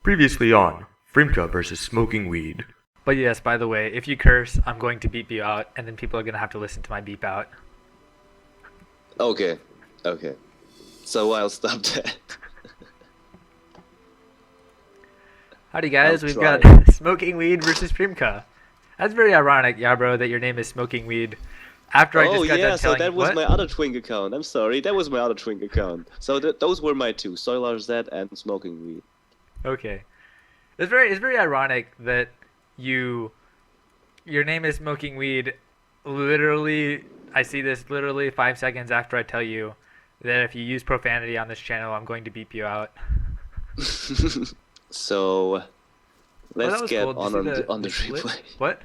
Previously on freemka versus SmokingWeed. But yes, by the way, if you curse, I'm going to beep you out, and then people are going to have to listen to my beep out. Okay. So I'll stop that. Howdy guys, I'll we've try. got SmokingWeed versus freemka. That's very ironic, YaBro, that your name is SmokingWeed. After I just got done So telling that you was what? my other Twink account. I'm sorry, that was my other Twink account. So those were my two, Soilar Z and Smoking Weed. Okay. It's very ironic that your name is SmokingWeed. Literally, I see this literally 5 seconds after I tell you that if you use profanity on this channel, I'm going to beep you out. So let's that was get cool. Did you see on the split? replay. What?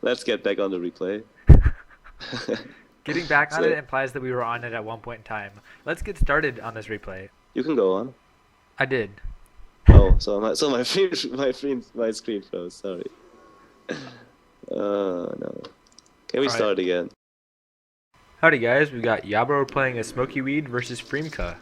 Let's get back on the replay. Getting back on So- it implies that we were on it at one point in time. Let's get started on this replay. You can go on. I did. Oh, so my screen froze. Sorry. No. Can we Alright. start again? Howdy guys, we got YaBro playing a SmokingWeed versus freemka.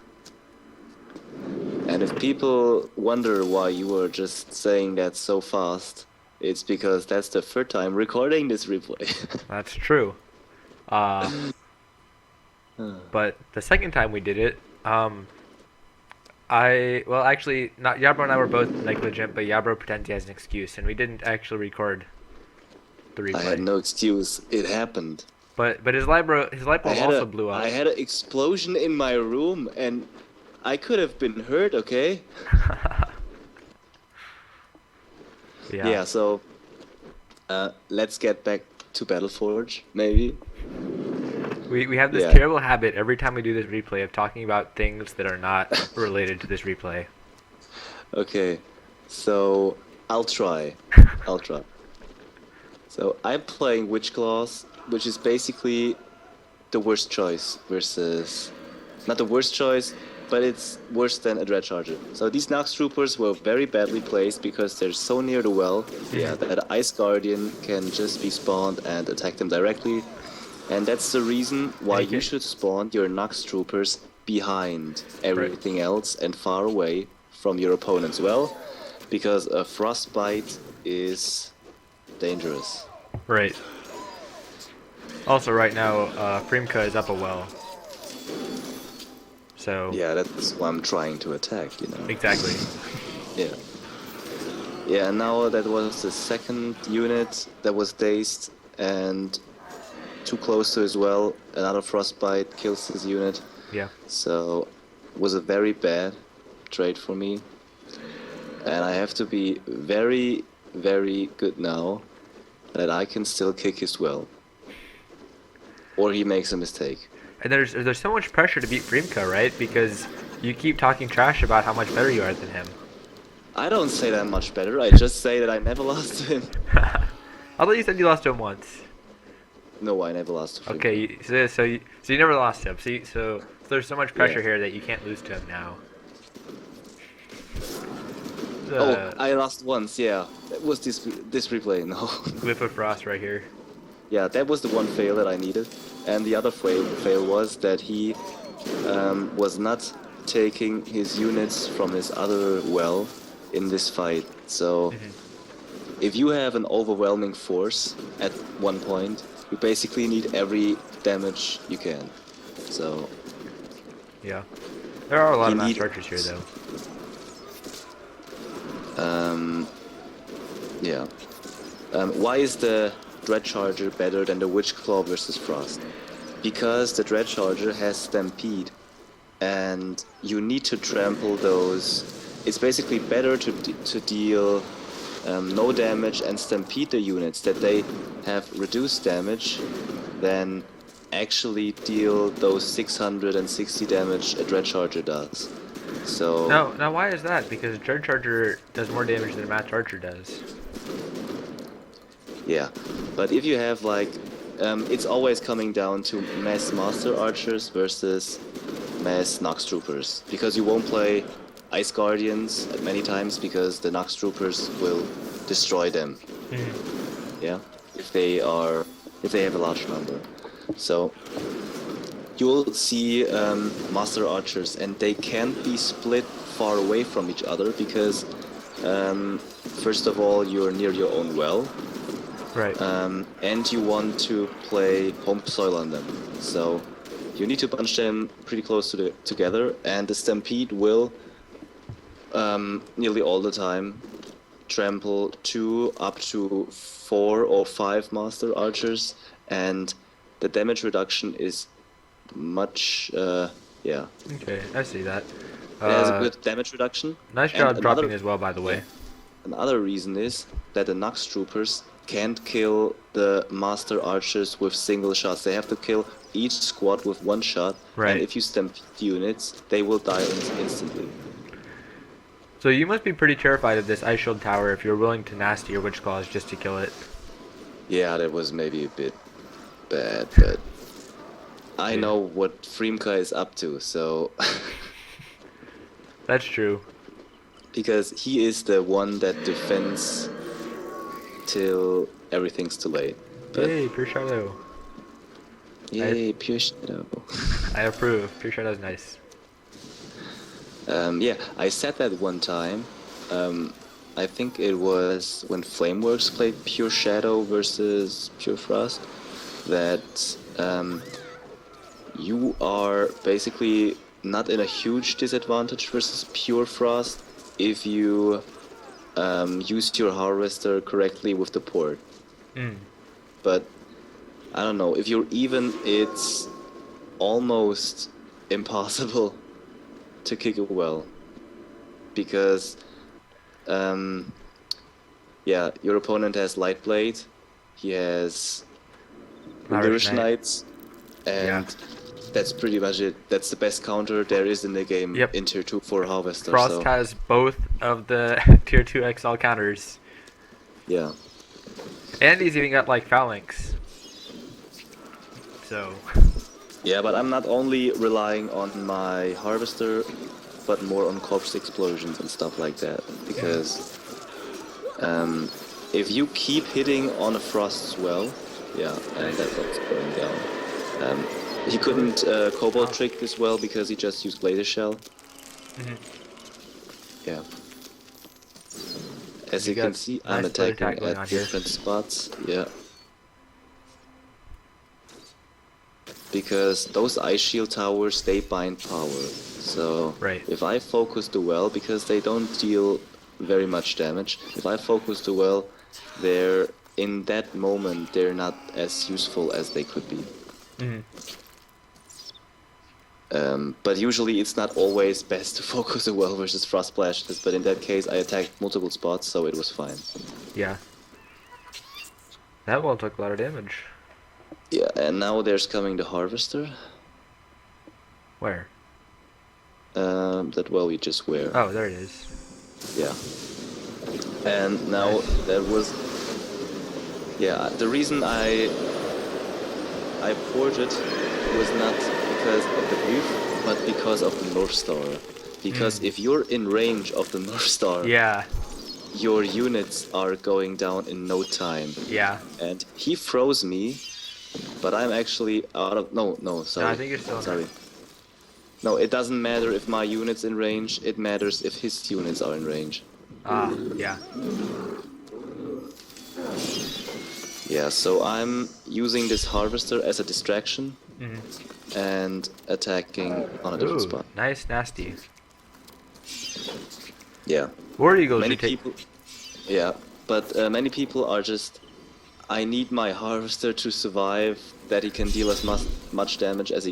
And if people wonder why you were just saying that so fast, it's because that's the third time recording this replay. That's true. But the second time we did it, actually, not YaBro and I were both negligent, but YaBro pretends he has an excuse, and we didn't actually record the replay. I had no excuse. It happened. But his light bulb also blew up. I had an explosion in my room, and I could have been hurt. Okay. Yeah. So, let's get back to Battleforge, maybe. We have this Yeah. terrible habit every time we do this replay of talking about things that are not related to this replay. Okay. So I'll try. So I'm playing Witch Claws, which is basically the worst choice versus... Not the worst choice, but it's worse than a Dread Charger. So these Nox Troopers were very badly placed because they're so near the well, that Ice Guardian can just be spawned and attack them directly. And that's the reason why you should spawn your Nox Troopers behind everything else and far away from your opponent's well, because a Frostbite is dangerous. Right. Also, right now, freemka is up a well. So. Yeah, that's why I'm trying to attack, you know. Exactly. Yeah, and now that was the second unit that was dazed and too close to his well. Another Frostbite kills his unit. Yeah. So it was a very bad trade for me. And I have to be very, very good now that I can still kick his well. Or he makes a mistake. And there's so much pressure to beat freemka, right? Because you keep talking trash about how much better you are than him. I don't say that I'm much better, I just say that I never lost to him. I thought you said you lost to him once. No, I never lost to Freemka. Okay, so you never lost to him. So there's so much pressure here that you can't lose to him now. I lost once, yeah. That was this replay, no. Whip of Frost right here. Yeah, that was the one fail that I needed. And the other fail was that he was not taking his units from his other well in this fight. So if you have an overwhelming force at one point, you basically need every damage you can. So yeah, there are a lot of mass need- chargers here though. yeah. Why is the Dread Charger better than the Witch Claw versus Frost? Because the Dread Charger has Stampede, and you need to trample those. It's basically better to deal no damage and stampede the units that they have reduced damage than actually deal those 660 damage a Dread Charger does. So Now why is that? Because Dread Charger does more damage than a mass charger does. yeah, but if you have like, it's always coming down to mass Master Archers versus mass Nox Troopers, because you won't play Ice Guardians many times because the Nox Troopers will destroy them. Yeah, if they have a large number. So you'll see Master Archers, and they can't be split far away from each other because first of all, you're near your own well, Right. and you want to play home soil on them. So you need to bunch them pretty close together, and the Stampede will nearly all the time trample 2 up to 4 or 5 Master Archers, and the damage reduction is much, yeah. Okay, I see that. It has a good damage reduction. Nice and job dropping as well, by the way. Another reason is that the Nox Troopers can't kill the Master Archers with single shots. They have to kill each squad with 1 shot, Right. and if you Stampede units, they will die instantly. So you must be pretty terrified of this Ice Shield Tower if you're willing to nasty your Witch Claws just to kill it. Yeah, that was maybe a bit bad, but I know what freemka is up to, so... That's true. Because he is the one that defends till everything's too late. But Yay, Pure Shadow. yay, Pure Shadow. I approve. Pure Shadow's nice. Yeah, I said that one time. I think it was when Flameworks played Pure Shadow versus Pure Frost, that you are basically not in a huge disadvantage versus Pure Frost if you used your Harvester correctly with the port. But I don't know, if you're even, it's almost impossible to kick it well, because yeah, your opponent has Light Blade, he has Nourish Knights, and that's pretty much it. That's the best counter there is in the game in Tier 2 for Harvester. Frost has both of the Tier 2 XL counters. Yeah. And he's even got like Phalanx. So... Yeah, but I'm not only relying on my Harvester, but more on Corpse Explosions and stuff like that. Because if you keep hitting on a Frost's well, yeah, and that was going down. He couldn't Cobalt trick this well because he just used Glacier Shell. Yeah. As you can see, I'm attacking at different spots. Yeah. Because those Ice Shield Towers, they bind power. So if I focus the well, because they don't deal very much damage, if I focus the well, they're, in that moment, they're not as useful as they could be. But usually it's not always best to focus the well versus Frost Splashes, but in that case I attacked multiple spots, so it was fine. Yeah. That well took a lot of damage. Yeah, and now there's coming the Harvester. Where? That well we just wear. Oh, there it is. Yeah. And now that was... Yeah, the reason I poured it was not because of the brief, but because of the North Star. Because if you're in range of the North Star, your units are going down in no time. Yeah. And he froze me, but I'm actually out of... No, sorry. No, I think you're still sorry. No, it doesn't matter if my unit's in range, it matters if his units are in range. Yeah. Yeah, so I'm using this Harvester as a distraction and attacking on a different spot. Nice, nasty. Yeah. War Eagle many people... Yeah, but many people are just... I need my Harvester to survive, that he can deal as much damage as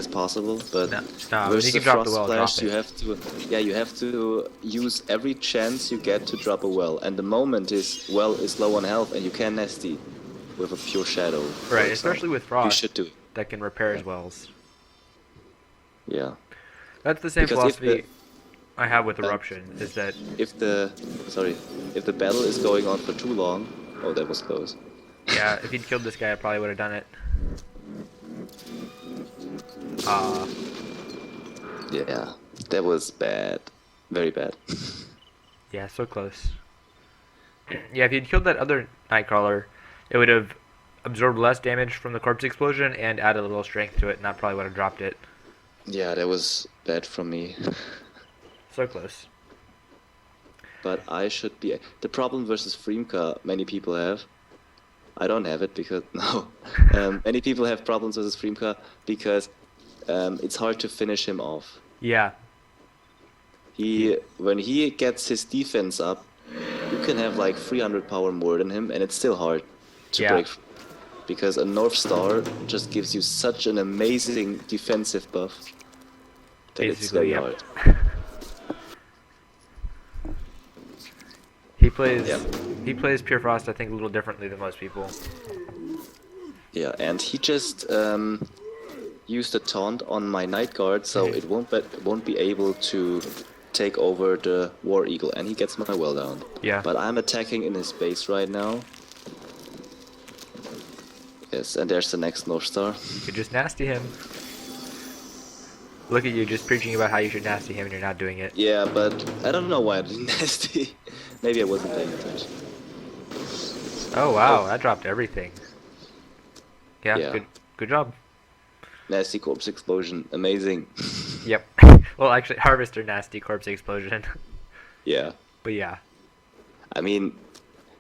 possible, but versus the Frost Splash, you have to, you have to use every chance you get to drop a well, and the moment his well is low on health, and you can nasty with a Pure Shadow. Right, especially with Frost, you should do it. That can repair his wells. Yeah. That's the same philosophy I have with Eruption, is that if the battle is going on for too long, oh, that was close. Yeah, if he'd killed this guy, I probably would have done it. Yeah, that was bad. Very bad. Yeah, so close. Yeah, if he'd killed that other Nightcrawler, it would have absorbed less damage from the corpse explosion and added a little strength to it, and that probably would have dropped it. Yeah, that was bad from me. So close. but I should be. The problem versus freemka many people have. I don't have it because no. Many people have problems versus freemka because it's hard to finish him off. Yeah. When he gets his defense up, you can have like 300 power more than him, and it's still hard to break. Because a North Star just gives you such an amazing defensive buff that it's very hard. He plays Pure Frost, I think, a little differently than most people. Yeah, and he just used a taunt on my Night Guard, so it won't be able to take over the War Eagle, and he gets my well down. Yeah. But I'm attacking in his base right now. Yes, and there's the next North Star. You could just nasty him. Look at you, just preaching about how you should nasty him and you're not doing it. Yeah, but I don't know why I didn't nasty. Maybe I wasn't paying attention. Oh wow, that dropped everything. Yeah. Good job. Nasty corpse explosion, amazing. Yep. Well, actually, Harvester nasty corpse explosion. Yeah. But yeah. I mean,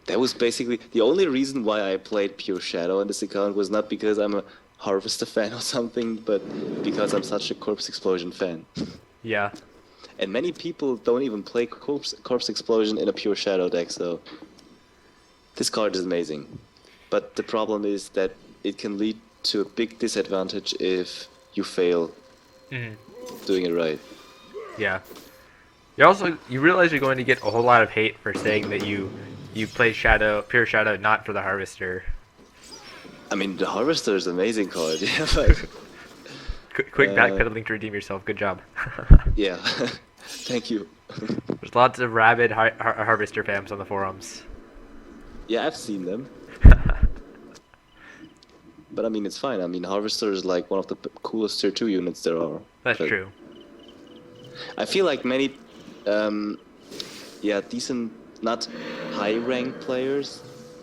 that was basically the only reason why I played Pure Shadow on this account was not because I'm a Harvester fan or something, but because I'm such a Corpse Explosion fan. Yeah. And many people don't even play Corpse Explosion in a Pure Shadow deck, so this card is amazing. But the problem is that it can lead to a big disadvantage if you fail doing it right. Yeah. You realize you're going to get a whole lot of hate for saying that you play Pure Shadow not for the Harvester. I mean, the Harvester is an amazing card. Yeah, but quick backpedaling to redeem yourself. Good job. Yeah. Thank you. There's lots of rabid Harvester fams on the forums. Yeah, I've seen them. But I mean, it's fine. I mean, Harvester is like one of the coolest tier 2 units there are. That's true. I feel like many, decent, not high-ranked players,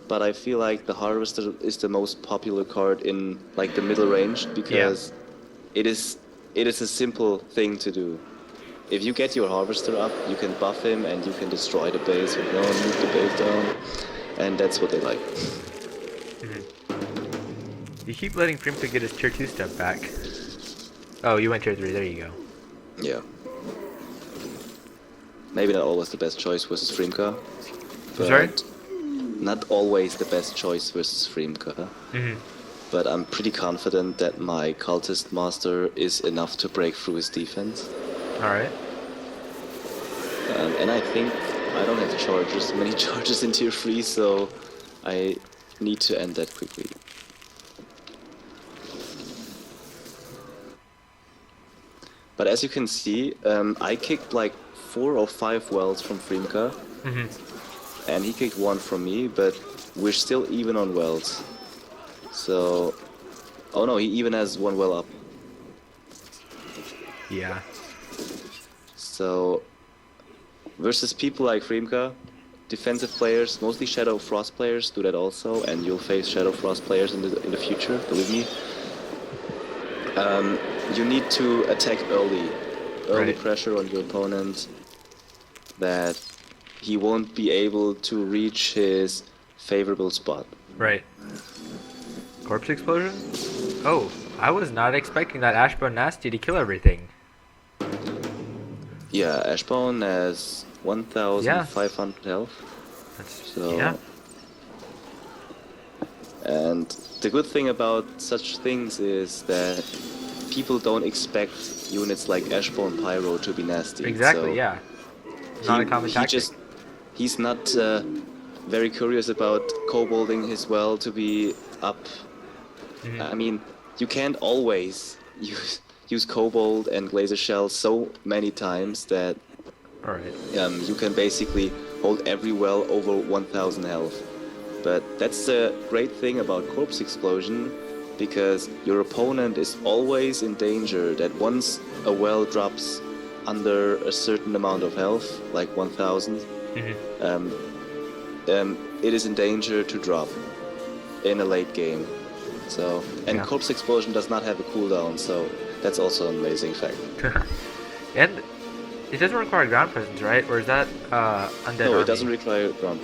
but I feel like the Harvester is the most popular card in like the middle range because it is a simple thing to do. If you get your Harvester up, you can buff him and you can destroy the base or move the base down, and that's what they like. You keep letting freemka get his tier 2 stuff back. Oh, you went tier 3. There you go. Yeah. Maybe not always the best choice versus freemka. Sorry? Not always the best choice versus freemka. But I'm pretty confident that my Cultist Master is enough to break through his defense. Alright. And I think I don't have charges, many charges in tier 3, so I need to end that quickly. But as you can see, I kicked like 4 or 5 wells from freemka, and he kicked 1 from me, but we're still even on wells. So, oh no, he even has 1 well up. Yeah. So, versus people like freemka, defensive players, mostly Shadow Frost players, do that also, and you'll face Shadow Frost players in the future, believe me. You need to attack early pressure on your opponent, that he won't be able to reach his favorable spot. Right. Corpse explosion? Oh, I was not expecting that Ashbone Nasty to kill everything. Yeah, Ashbone has 1,500 health. So, and the good thing about such things is that people don't expect units like Ashbone Pyro to be nasty. Exactly, so yeah. Not a common tactic. He's not very curious about kobolding his well to be up. I mean, you can't always use kobold and glacier shell so many times that you can basically hold every well over 1,000 health. But that's the great thing about Corpse Explosion, because your opponent is always in danger that once a well drops under a certain amount of health, like 1,000, it is in danger to drop in a late game. So, and Corpse Explosion does not have a cooldown, so that's also an amazing fact. And It doesn't require ground presence, right? Or is that undead No, army? it doesn't require ground.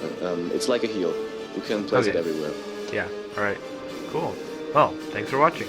It's like a heal. You can place it Okay. everywhere. Yeah. All right. Cool. Well, thanks for watching.